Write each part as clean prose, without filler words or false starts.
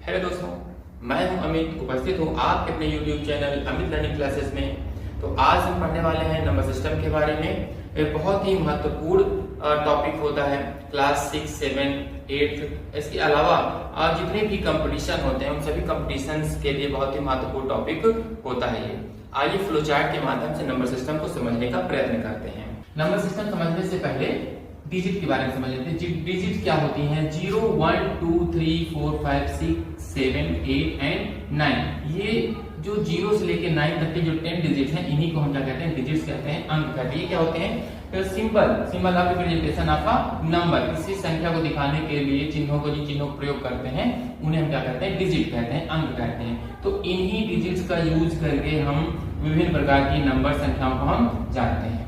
Hello दोस्तों, मैं हूं अमित, उपस्थित हूं आपके अपने YouTube channel Amit learning classes में। तो आज हम पढ़ने वाले हैं नंबर सिस्टम के बारे में। एक बहुत ही महत्वपूर्ण टॉपिक होता है क्लास 6, 7, 8। इसके अलावा जितने भी कंपटीशन होते हैं उन सभी कंपटीशंस के लिए बहुत ही महत्वपूर्ण टॉपिक होता है ये। आइए फ्लो चार्ट के माध्यम से नंबर सिस्टम को समझने का प्रयत्न करते हैं। नंबर सिस्टम समझने से पहले डिजिट के बारे में समझ लेते हैं। डिजिट क्या होती हैं? 0, 1, 2, 3, 4, 5, 6, 7, 8 एंड 9। ये जो 0 से लेकर 9 तक के जो 10 डिजिट हैं, इन्हीं को हम क्या कहते हैं? डिजिट्स कहते हैं, अंक कहते हैं। ये क्या होते हैं? Symbol of representation of a number. किसी संख्या को दिखाने के लिए जिन चिन्हों का प्रयोग करते हैं उन्हें हम क्या कहते हैं? डिजिट कहते हैं, अंक कहते हैं। तो इन्हीं डिजिट्स का यूज करके हम विभिन्न प्रकार की नंबर संख्याओं को हम जानते हैं।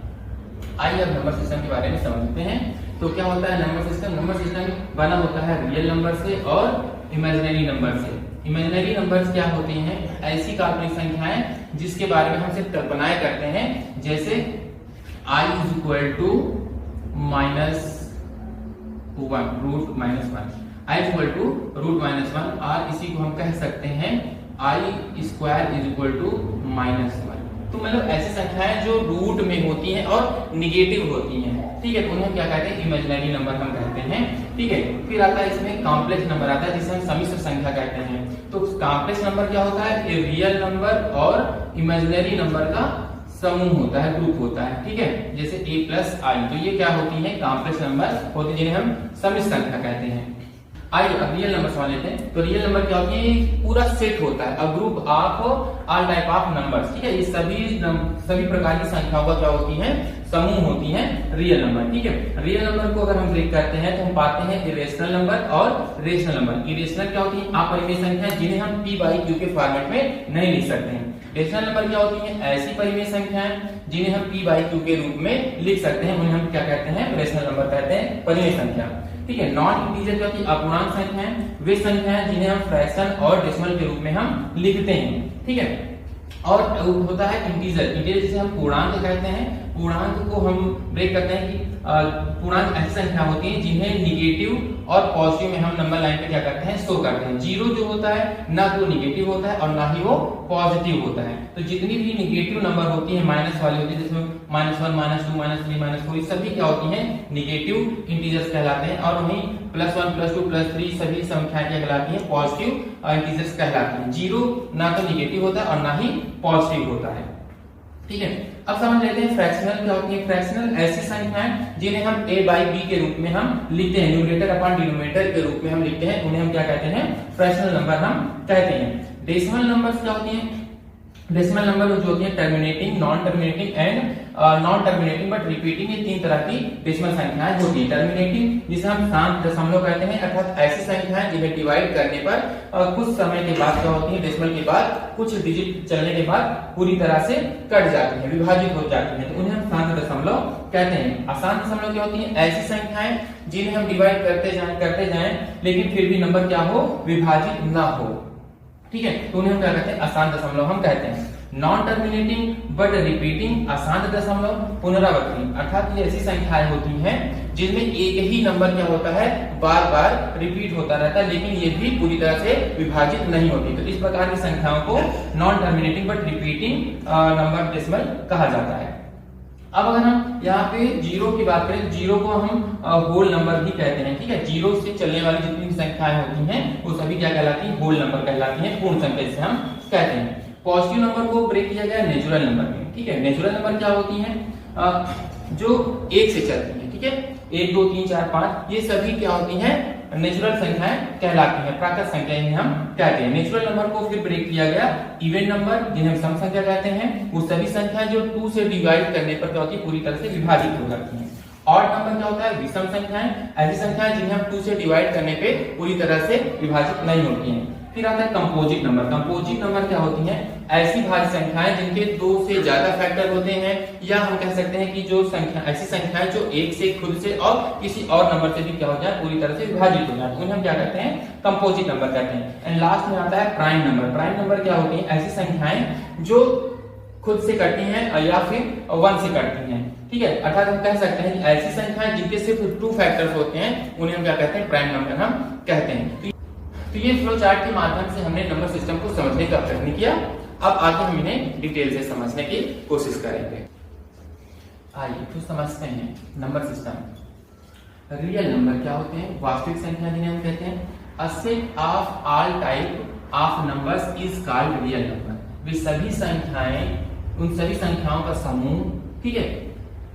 आइए अब नंबर सिस्टम के बारे में समझते हैं। तो क्या होता है नंबर सिस्टम? नंबर सिस्टम बना होता है रियल नंबर से और इमेजिनरी नंबर से। इमेजिनरी नंबर्स क्या होती हैं? ऐसी काल्पनिक संख्याएं जिसके बारे में हम सिर्फ कल्पनाएं करते हैं, जैसे i is equal to -1, root minus 1, i is equal to root minus 1, और इसी को हम कह सकते हैं i square is equal to -1। तो मतलब ऐसी संख्याएं जो रूट में होती हैं और निगेटिव होती हैं, ठीक है, तो उन्हें क्या कहते हैं? इमेजिनरी नंबर हम कहते हैं, ठीक है। फिर आता है इसमें कॉम्प्लेक्स नंबर आता है, जिसे हम सम्मिश्र संख्या कहते हैं। तो कॉम्प्लेक्स नंबर क्या होता है? ये रियल नंबर और इमेजिनरी नंबर का समूह होता है, ग्रुप होता है, ठीक है, जैसे a प्लस आई। तो ये क्या होती है? कॉम्प्लेक्स नंबर होती है, जिन्हें हम सम्मिश्र संख्या कहते हैं। आइए अब रियल नंबर समझ लेते हैं। तो रियल नंबर क्या होती है? पूरा सेट होता है, a group of all type of numbers, ठीक है। ये सभी प्रकार की संख्याओं का क्या होती है? समूह होती है रियल नंबर, ठीक है। रियल नंबर को अगर हम ब्रेक करते हैं तो हम पाते हैं इरेशनल नंबर और रेशनल नंबर। इरेशनल क्या होती है? अपरिमेय संख्याएं जिन्हें हम p बाई q के फॉर्मेट में नहीं लिख सकते हैं। रेशनल नंबर क्या होती है? ऐसी परिमेय संख्याएं जिन्हें हम p बाई q के रूप में लिख सकते हैं, उन्हें हम क्या कहते हैं? रेशनल नंबर कहते हैं, परिमेय संख्या, ठीक है। नॉन इंटीजर क्या होती है? अपूर्णांक संख्याएं वे संख्याएं जिन्हें हम फ्रैक्शन और डेसिमल के रूप में हम लिखते हैं, ठीक है। और होता है इंटीजर। इंटीजर जिसे हम पूर्णांक कहते हैं। पूर्णांक को हम ब्रेक करते हैं कि पूर्णांक ऐसी संख्या होती है जिन्हें निगेटिव और पॉजिटिव में हम नंबर लाइन पे क्या करते हैं? शो करते हैं। 0 जो होता है ना तो निगेटिव होता है और ना ही वो पॉजिटिव होता है। तो जितनी भी निगेटिव नंबर होती है, माइनस वाली होती है, जिसमें -1, -2, -3, -4, सभी क्या होती हैं? निगेटिव इंटीजर्स कहलाते हैं। और वहीं +1, +2, +3 सभी संख्याएं क्या कहलाती हैं? पॉजिटिव इंटीजर्स कहलाती हैं। 0 ना तो निगेटिव होता है और ना ही पॉजिटिव होता है, ठीक है। अब समझ लेते हैं फ्रैक्शनल क्या होती है। फ्रैक्शनल ऐसी संख्याएं जिन्हें हम a बाई b के रूप में हम लिखते हैं, न्यूमरेटर अपॉन डिनोमिनेटर के रूप में हम लिखते हैं, उन्हें हम क्या कहते हैं? फ्रैक्शनल नंबर हम कहते हैं। डेसिमल नंबर्स क्या होती हैं? डेसिमल नंबर जो होती है terminating, non terminating and non terminating but repeating, ये 3 तरह की डेसिमल संख्याएं होती है। टर्मिनेटिंग जिसे हम शांत दशमलव कहते हैं, अर्थात ऐसी संख्याएं जिन्हें डिवाइड करने पर कुछ समय के बाद क्या होती है? डेसिमल के बाद कुछ डिजिट चलने के बाद पूरी तरह से कट जाती है, विभाजित हो जाती है, तो उन्हें हम शांत दशमलव कहते हैं। अशांत दशमलव क्या होती है? ऐसी संख्याएं जिन्हें हम डिवाइड करते जाएं लेकिन फिर भी नंबर क्या हो? विभाजित ना हो, ठीक है, तो उन्हें हम क्या कहते हैं? अशांत दशमलव हम कहते हैं। नॉन टर्मिनेटिंग बट रिपीटिंग, अशांत दशमलव पुनरावर्ती, अर्थात ये ऐसी संख्याएं होती हैं जिनमें एक ही नंबर क्या होता है? बार बार रिपीट होता रहता है, लेकिन ये भी पूरी तरह से विभाजित नहीं होती। तो इस प्रकार की संख्याओं को non terminating but repeating number decimal कहा जाता है। अब अगर हम यहाँ पे 0 की बात करें, 0 को हम होल नंबर भी कहते हैं, ठीक है। 0 से चलने वाली जितनी संख्याएं होती हैं वो सभी क्या कहलाती हैं? होल नंबर कहलाती हैं, पूर्ण संख्या जिसे हम कहते हैं। पॉजिटिव नंबर को ब्रेक किया गया नेचुरल नंबर में, ठीक है। नेचुरल नंबर क्या होती हैं? जो 1 से चलती है, ठीक है, 1, 2, 3, 4, 5, ये सभी क्या होती हैं? नेचुरल संख्याएं कहलाती हैं, प्राकृत संख्याएं हम कहते हैं। नेचुरल नंबर को फिर ब्रेक किया गया इवन नंबर, जिन्हें हम सम संख्या कहते हैं। वो सभी संख्याएं जो 2 से डिवाइड करने पर क्या होती है? पूरी तरह से विभाजित हो जाती हैं। ऑड नंबर क्या होता है? विषम संख्याएं, ऐसी संख्याएं जिन्हें हम 2 से डिवाइड करने पे पूरी तरह से विभाजित नहीं होती हैं। फिर आता है कंपोजिट नंबर। कंपोजिट नंबर क्या होती हैं? ऐसी भाज्य संख्याएं जिनके 2 से ज्यादा फैक्टर होते हैं, या हम कह सकते हैं कि जो संख्या ऐसी संख्याएं जो एक से खुद से और किसी और नंबर से भी क्या हो जाए? पूरी तरह से विभाजित हो जाए, उन्हें हम क्या कहते हैं? कंपोजिट नंबर कहते हैं। एंड लास्ट में आता है प्राइम नंबर। प्राइम नंबर क्या होती है? ऐसी संख्याएं जो खुद से कटती हैं या फिर 1 से कटती हैं, ठीक है। अर्थात हम कह सकते हैं कि ऐसी संख्याएं जिनके सिर्फ 2 फैक्टर्स होते हैं उन्हें हम क्या कहते हैं? प्राइम नंबर हम कहते हैं। तो ये फ्लो चार्ट के माध्यम से हमने नंबर सिस्टम को समझने का प्रयत्न किया। अब आगे हम इन्हें डिटेल से समझने की कोशिश करेंगे। आइए तो समझते हैं नंबर सिस्टम। रियल नंबर क्या होते हैं? वास्तविक संख्या जिन्हें हम कहते हैं। A set of all type of numbers is called real number. वे सभी संख्याएं, उन सभी संख्याओं का समूह, ठीक है,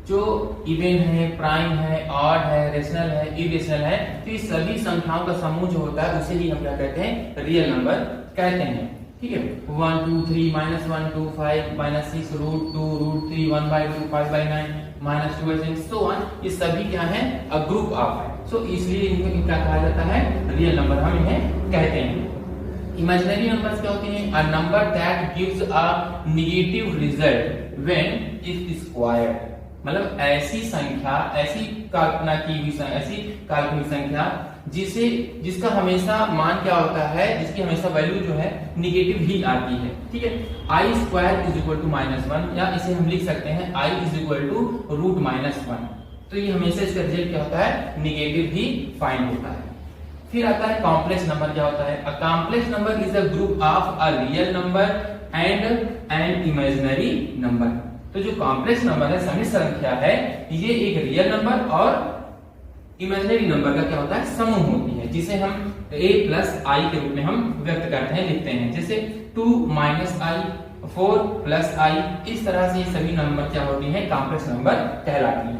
जो इवन है, प्राइम है, ऑड है, रेशनल है, इरेशनल है, तो ये सभी संख्याओं का समूह जो होता है उसे ही हम क्या कहते हैं? रियल नंबर कहते हैं। ठीक है, 1 2 3 -1 2 5 -6 √2 √3 1/2 5/9 -2 and so on, ये सभी क्या है? अ ग्रुप ऑफ है। सो इसलिए इनको क्या कहा जाता है? रियल नंबर हम इन्हें कहते हैं। इमेजिनरी नंबर्स क्या होते हैं? A number that gives a negative result when it squared. मतलब ऐसी संख्या, ऐसी कल्पना की हुई, ऐसी काल्पनिक संख्या जिसका हमेशा मान क्या होता है, जिसकी हमेशा वैल्यू जो है निगेटिव ही आती है। ठीक है, i square is equal to -1, या इसे हम लिख सकते हैं i इज इक्वल टू √-1। तो ये हमेशा इसका रिजल्ट क्या होता है? निगेटिव ही फाइंड होता है। फिर आता है कॉम्प्लेक्स नंबर। क्या होता है? A complex number is a group of a real number and an imaginary number. तो जो कॉम्प्लेक्स नंबर है, समिश्र संख्या है, ये एक रियल नंबर और इमेजिनरी नंबर का क्या होता है? समूह होती है, जिसे हम a प्लस i के रूप में हम व्यक्त करते हैं, लिखते हैं। जैसे 2 - i, 4 + i, इस तरह से ये सभी नंबर क्या होती हैं? कॉम्प्लेक्स नंबर कहलाती हैं।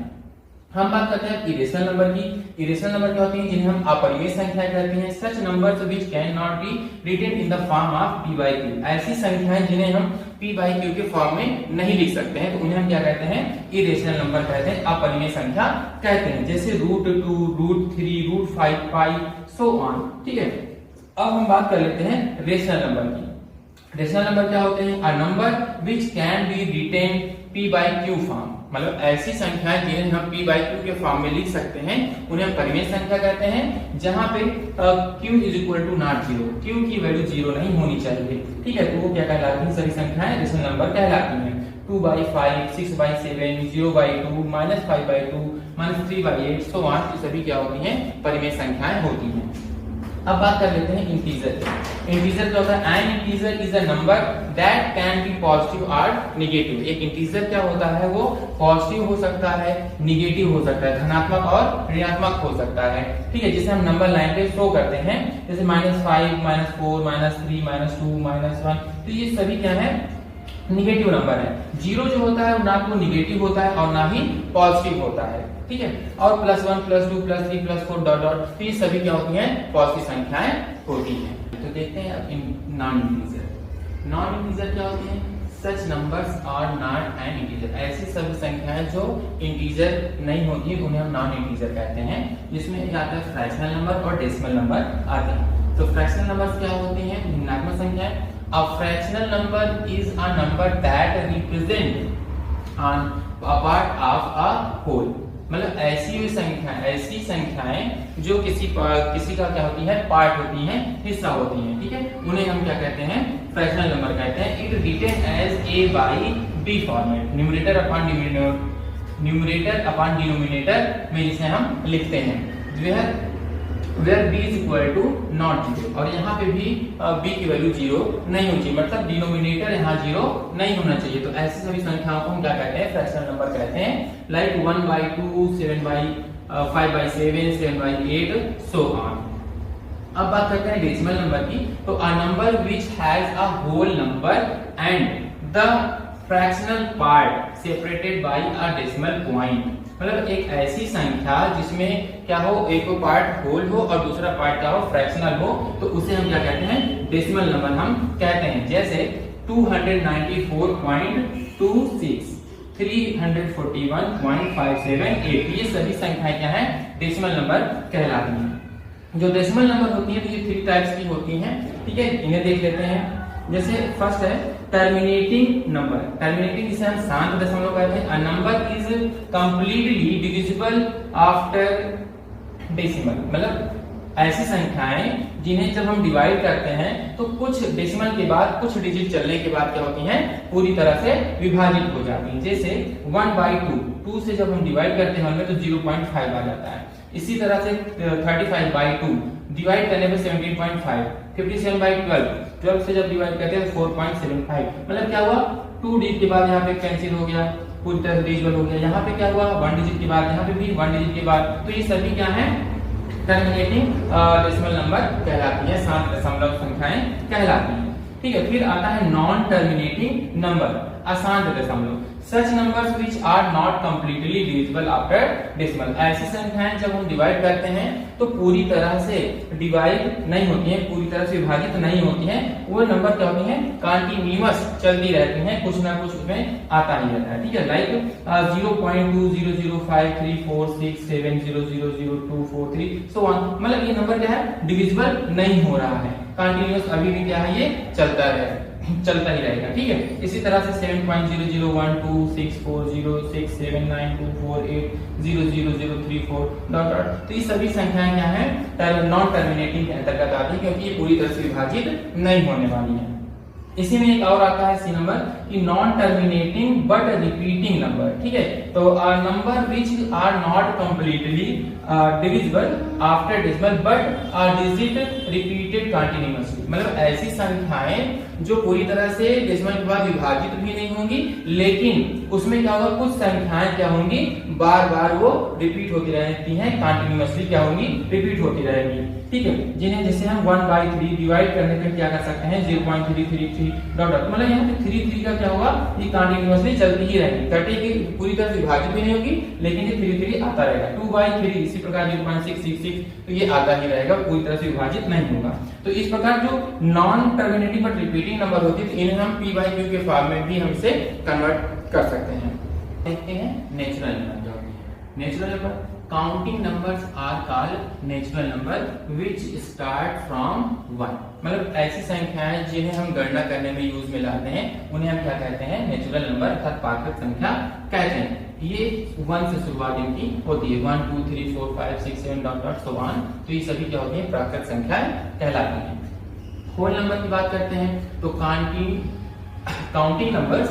हम बात करते हैं इरेशनल नंबर की। इरेशनल नंबर क्या होती हैं? जिन्हें हम अपरिमेय संख्या कहते हैं। Such numbers which can not be written in the form of p/q। ऐसी संख्याएं जिन्हें हम p/q के फॉर्म में नहीं लिख सकते हैं, तो उन्हें हम क्या कहते हैं? इरेशनल नंबर कहते हैं, अपरिमेय संख्या कहते हैं। जैसे √2 √3 √5 पाई सो ऑन। ठीक है, अब हम बात कर लेते हैं रेशनल नंबर की। रेशनल नंबर क्या होते हैं? A number which can be written p/q form. मतलब ऐसी संख्याएं जिन्हें हम p/q के फॉर्म में लिख सकते हैं, उन्हें हम परिमेय संख्या कहते हैं, जहां पे q is equal to not 0, q की वैल्यू 0 नहीं होनी चाहिए। ठीक है, तो वो क्या कहलाती हैं? सभी संख्याएं रेशनल नंबर कहलाती हैं। 2/5 6/7 0/2 -5/2 -3/8 सो ऑन, ये सभी क्या होती हैं? परिमेय संख्याएं होती हैं। अब बात कर लेते हैं इंटीजर। इंटीजर क्या होता है? N integer is a number that can be positive और नेगेटिव। एक इंटीजर क्या होता है? वो पॉजिटिव हो सकता है, नेगेटिव हो सकता है, धनात्मक और ऋणात्मक हो सकता है। ठीक है, जिसे हम नंबर लाइन पे शो करते हैं, जैसे -5 -4 -3 -2 -1। तो ये सभी क्या है? निगेटिव नंबर है। 0 जो होता है ना तो नेगेटिव होता है और ना ही पॉजिटिव होता है। ठीक है, और +1 +2 +3 +4 डॉट डॉट, तो ये सभी क्या होती हैं? पॉजिटिव संख्याएं होती हैं। तो देखते हैं अब नॉन इंटीजर। नॉन इंटीजर क्या होती हैं? Such numbers are not an integer. ऐसी सभी संख्याएं जो इंटीजर नहीं होती, उन्हें हम नॉन इंटीजर कहते हैं, जिसमें आता है फ्रैक्शनल नंबर और डेसिमल नंबर आते हैं। तो फ्रैक्शनल नंबर्स क्या होते हैं? भिन्नात्मक संख्याएं। A fractional number is a number that represent a part of a whole। मतलब ऐसी संख्याएं जो किसी का क्या होती है? पार्ट होती हैं, हिस्सा होती हैं। ठीक है, उन्हें हम क्या कहते हैं? फ्रैक्शनल नंबर कहते हैं। It written as a/b format, numerator upon denominator में जिसे हम लिखते हैं, where b is equal to not 0। और यहाँ पे भी b की वैल्यू 0 नहीं होनी चाहिए, मतलब डिनोमिनेटर यहाँ 0 नहीं होना चाहिए। तो ऐसी सभी संख्याओं को हम क्या कहते हैं? फ्रैक्शनल नंबर कहते हैं, लाइक 1/2 5/7 7/8 सो ऑन। अब बात करते हैं डेसिमल नंबर की। तो a number which has a whole number and the fractional part separated by a decimal point. मतलब एक ऐसी संख्या जिसमें क्या हो? एक पार्ट होल हो और दूसरा पार्ट क्या हो? फ्रैक्शनल हो, तो उसे हम क्या कहते हैं? डेसिमल नंबर हम कहते हैं। जैसे 294.26 341.578, ये सभी संख्याएं क्या है? डेसिमल नंबर कहलाती हैं। जो डेसिमल नंबर होती है, तो ये 3 टाइप्स की होती हैं। ठीक है, इन्हें देख लेते हैं। जैसे फर्स्ट है टर्मिनेटिंग नंबर। टर्मिनेटिंग जिसे हम शांत दशमलव कहते हैं। A number is completely divisible after decimal. मतलब ऐसी संख्याएं जिन्हें जब हम डिवाइड करते हैं, तो कुछ डेसिमल के बाद, कुछ डिजिट चलने के बाद क्या होती हैं? पूरी तरह से विभाजित हो जाती हैं। जैसे 1/2, 2 से जब हम डिवाइड करते हैं तो 0.5 आ जाता है। इसी तरह से 35/2 डिवाइड करने पे 17.5, 57/12, 12 से जब डिवाइड करते हैं 4.75, मतलब क्या हुआ 2 डिजिट के बाद यहाँ पे कैंसिल हो गया, पूरी तरह डिविजिबल हो गया। यहाँ पे क्या हुआ 1 डिजिट के बाद, यहाँ पे भी 1 डिजिट के बाद, तो ये सभी क्या है टर्मिनेटिंग डेसिमल नंबर कहलाती है, 7 दशमलव संख्याएं कहलाती हैं। ठीक है, फिर आता है नॉन टर्मिनेटिंग नंबर, अशांत दशमलव। Such numbers which are not completely divisible after decimal, ऐसी संख्याएं जब हम डिवाइड करते हैं तो पूरी तरह से डिवाइड नहीं होती हैं, पूरी तरह से विभाजित नहीं होती हैं, वो नंबर क्या होती हैं कंटिन्यूअस चलती रहती हैं, कुछ ना कुछ उसमें आता ही रहता है। ठीक है, लाइक 0.20053467000243 सो ऑन, मतलब ये नंबर क्या है डिविजिबल नहीं हो रहा है, कंटिन्यूअस अभी भी क्या है ये चलता ही रहेगा। ठीक है, इसी तरह से 7.0012640679248000034 डॉट, तो ये सभी संख्याएं क्या है नॉन टर्मिनेटिंग के अंतर्गत आती है, क्योंकि ये पूरी तरह से विभाजित नहीं होने वाली है। इसी में एक और आता है सी नंबर कि non terminating but repeating number. ठीक है, तो number which are not completely divisible after decimal but are digit repeated continuously, मतलब ऐसी संख्याएं जो पूरी तरह से डेसिमल के बाद विभाजित भी नहीं होंगी, लेकिन उसमें क्या होगा कुछ संख्याएं क्या होंगी बार बार वो रिपीट होती रहती हैं, कंटिन्यूअसली क्या होंगी रिपीट होती रहेंगी। ठीक है, जिन्हें जैसे हम 1/3 डिवाइड करने पे क्या कर सकते हैं 0.333 डॉट, मतलब यहाँ पे 33 का क्या होगा ये कंटिन्यूअसली चलती ही रहेगी, कटेगी, पूरी तरह से विभाजित भी नहीं होगी, लेकिन ये 33 आता रहेगा। 2/3 इसी प्रकार 0.666, तो ये आता ही रहेगा, पूरी तरह से विभाजित नहीं होगा। तो इस प्रकार जो non terminating but repeating number होती है, इन्हें हम p/q के फॉर्म में भी हमसे कन्वर्ट कर सकते हैं। देखते हैं natural number. Natural number counting numbers are called natural number which start from 1, मतलब ऐसी संख्याएं जिन्हें हम गणना करने में यूज में लाते हैं उन्हें हम क्या कहते हैं नेचुरल नंबर अर्थात प्राकृत संख्या कहते हैं। ये 1 से शुरुआत इनकी होती है, 1 2 3 4 5 6 7 डॉट डॉट सो ऑन, तो ये सभी क्या होती है प्राकृत संख्याएं कहलाती हैं। होल नंबर की बात करते हैं तो काउंटिंग नंबर्स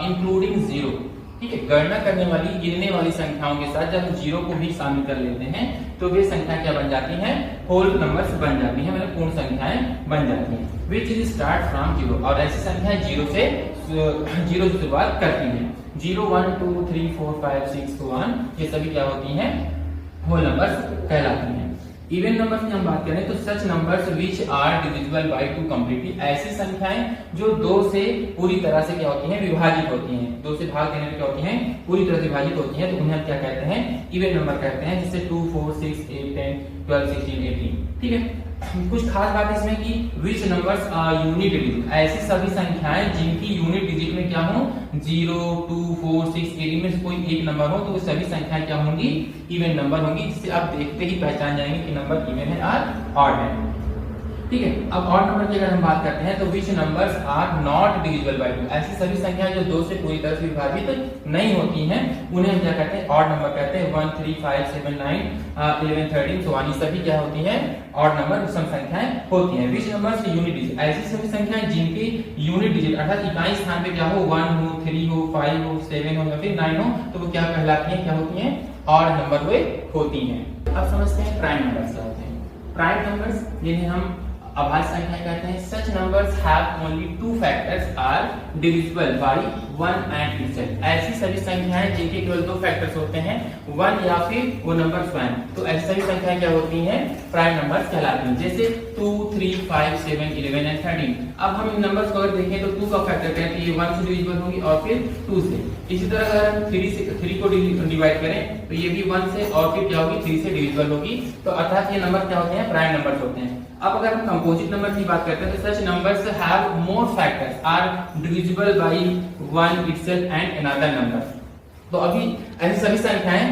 इंक्लूडिंग 0। ठीक है, गणना करने वाली गिनने वाली संख्याओं के साथ जब हम 0 को भी शामिल कर लेते हैं तो वे संख्या क्या बन जाती हैं होल नंबर्स बन जाती हैं, मतलब पूर्ण संख्याएं बन जाती हैं। विच इज स्टार्ट फ्रॉम 0, और ऐसी संख्याएं 0 से शुरुआत करती हैं। 0 1 2 3 4 5 6 so on, ये सभी क्या होती हैं होल नंबर्स कहलाती हैं। इवन नंबर्स की हम बात करें तो such numbers which are divisible by 2 completely, ऐसी संख्याएं जो 2 से पूरी तरह से क्या होती हैं विभाजित होती हैं, 2 से भाग देने पे क्या होती हैं पूरी तरह से विभाजित होती हैं, तो उन्हें हम क्या कहते हैं इवन नंबर कहते हैं, जैसे 2 4 6 8 10 12 16 18। ठीक है, कुछ खास बात इसमें कि विच नंबर्स आर यूनिट डिजिट, ऐसी सभी संख्याएं जिनकी यूनिट डिजिट में क्या हो 0 2 4 6 8 में से कोई एक नंबर हो, तो वो सभी संख्याएं क्या होंगी इवन नंबर होंगी, जिससे आप देखते ही पहचान जाएंगे कि नंबर इवन है और ऑड है। ठीक है, अब ऑड नंबर की अगर हम बात करते हैं तो which numbers are not divisible by 2, ऐसी सभी संख्याएं जो 2 से पूरी तरह से विभाजित नहीं होती हैं उन्हें हम क्या कहते हैं ऑड नंबर कहते हैं। 1 3 5 7 9 11 13 so on, ये सभी क्या होती हैं ऑड नंबर विषम संख्याएं होती हैं। विच नंबर्स यूनिट डिजिट, ऐसी सभी संख्याएं जिनकी यूनिट डिजिट अर्थात इकाई स्थान पे क्या हो 1 हो 3 हो 5 हो 7 हो या फिर 9 हो, तो वो क्या कहलाती हैं क्या होती हैं ऑड नंबर वे होती हैं। अब समझते हैं प्राइम नंबर्स क्या होते हैं। प्राइम नंबर्स जिन्हें हम अभाज्य संख्या कहते हैं, such numbers have only 2 factors are divisible by 1 and itself, ऐसी सभी संख्याएं जिनके केवल 2 फैक्टर्स होते हैं 1 या फिर वो नंबर स्वयं, तो ऐसी सभी संख्याएं क्या होती हैं प्राइम नंबर्स कहलाती हैं, जैसे 2 3 5 7 11 एंड 13। अब हम इन नंबर्स को अगर देखें तो 2 का फैक्टर कहते हैं ये 1 से डिविजिबल होंगी और फिर 2 से। इसी तरह अगर हम 3 को डिवाइड करें तो ये भी 1 से और फिर क्या होगी 3 से डिविजिबल होगी, तो अर्थात ये नंबर क्या होते हैं प्राइम नंबर्स होते हैं। अब अगर हम कंपोजिट नंबर की बात करते हैं तो such numbers have more factors are divisible by 1 itself and another number. तो अभी ऐसी सभी संख्याएं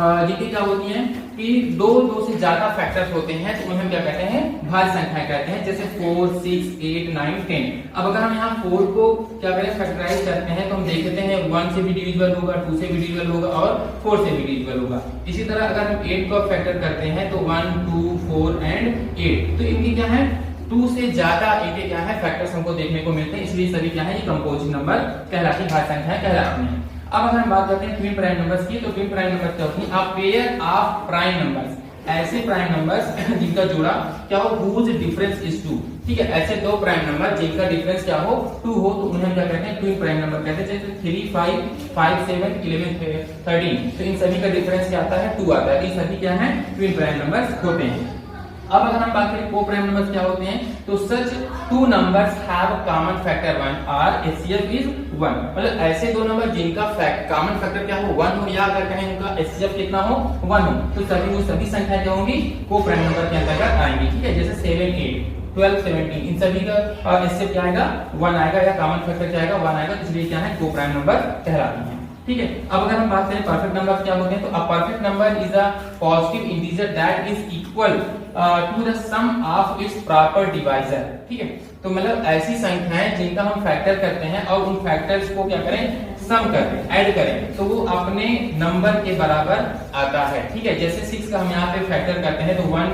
जिनकी क्या होती हैं कि 2 से ज्यादा फैक्टर्स होते हैं तो उन्हें हम क्या कहते हैं भाज्य संख्याएं कहते हैं, जैसे 4 6 8 9 10। अब अगर हम यहाँ 4 को क्या करें फैक्टराइज करते हैं तो हम देखते हैं 1 से भी डिविजिबल होगा, 2 से भी डिविजिबल होगा और 4 से भी डिविजिबल होगा। इसी तरह अगर हम 8 को फैक्टर करते हैं तो 1 2 4 एंड 8, तो इनकी क्या है 2 से ज्यादा इनके क्या है फैक्टर्स हमको देखने को मिलते हैं, इसलिए सभी क्या है ये कंपोजिट नंबर कहलाती है, भाज्य संख्याएं कहलाती हैं। अब अगर हम बात करते हैं ट्विन प्राइम नंबर्स की, तो ट्विन प्राइम नंबर्स क्या होती है? A pair of prime numbers, ऐसे प्राइम नंबर्स जिनका जोड़ा क्या हो, हुज डिफरेंस इज 2। ठीक है, ऐसे दो प्राइम नंबर जिनका डिफरेंस क्या हो, 2 हो, तो उन्हें हम क्या कहते हैं? ट्विन प्राइम नंबर कहते हैं। जैसे 3, 5, 5, 7, 11, 13, तो इन सभी का डिफरेंस क्या आता है? 2 आता है। ये सभी क्या है? ट्विन प्राइम नंबर्स होते हैं। अब अगर हम बात करें को प्राइम नंबर्स क्या होते हैं, तो सच 2 नंबर्स हैव कॉमन फैक्टर 1 और एचसीएफ इज 1। मतलब ऐसे दो नंबर जिनका कॉमन फैक्टर क्या हो, 1 हो, या अगर कहें उनका एचसीएफ कितना हो, 1 हो, तो सभी संख्या क्या होंगी? को प्राइम नंबर के अंतर्गत आएंगी। ठीक है, जैसे 7, 8, 12, 17, इन सभी का एचसीएफ क्या आएगा? 1 आएगा, या कॉमन फैक्टर क्या आएगा? 1 आएगा, इसलिए क्या है? को प्राइम नंबर कहलाती है। ठीक है, अब अगर हम बात करें परफेक्ट नंबर क्या होते हैं, तो a perfect number is a positive integer that is equal to the sum of its proper divisor. ठीक है, तो मतलब ऐसी संख्याएं जिनका हम फैक्टर करते हैं और उन फैक्टर्स को क्या करें? सम करें, ऐड करें, तो वो अपने नंबर के बराबर आता है। ठीक है, जैसे 6 का हम यहाँ पे फैक्टर करते हैं तो 1,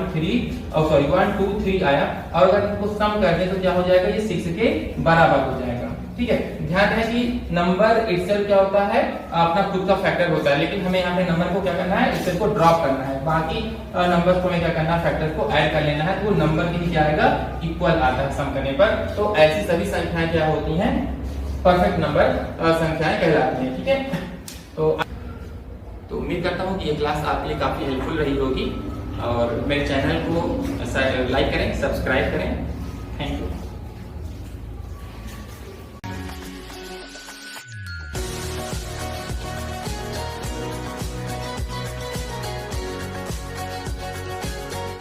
2, 3 आया, और अगर इसको सम कर दें तो क्या हो जाएगा? ये 6 के बराबर हो जाएगा। ठीक है, ध्यान रहे कि नंबर इटसेल्फ क्या होता है? अपना खुद का फैक्टर होता है, लेकिन हमें यहाँ पे नंबर को क्या करना है? इटसेल्फ को ड्रॉप करना है, बाकी नंबर्स को हमें क्या करना है? फैक्टर को ऐड कर लेना है, तो नंबर की क्या आएगा? इक्वल आता है सम करने पर। तो ऐसी सभी संख्याएं क्या होती हैं? परफेक्ट नंबर संख्याएं कहलाती हैं। ठीक है, तो उम्मीद करता हूँ कि ये क्लास आपके लिए काफी हेल्पफुल रही होगी, और मेरे चैनल को लाइक करें, सब्सक्राइब करें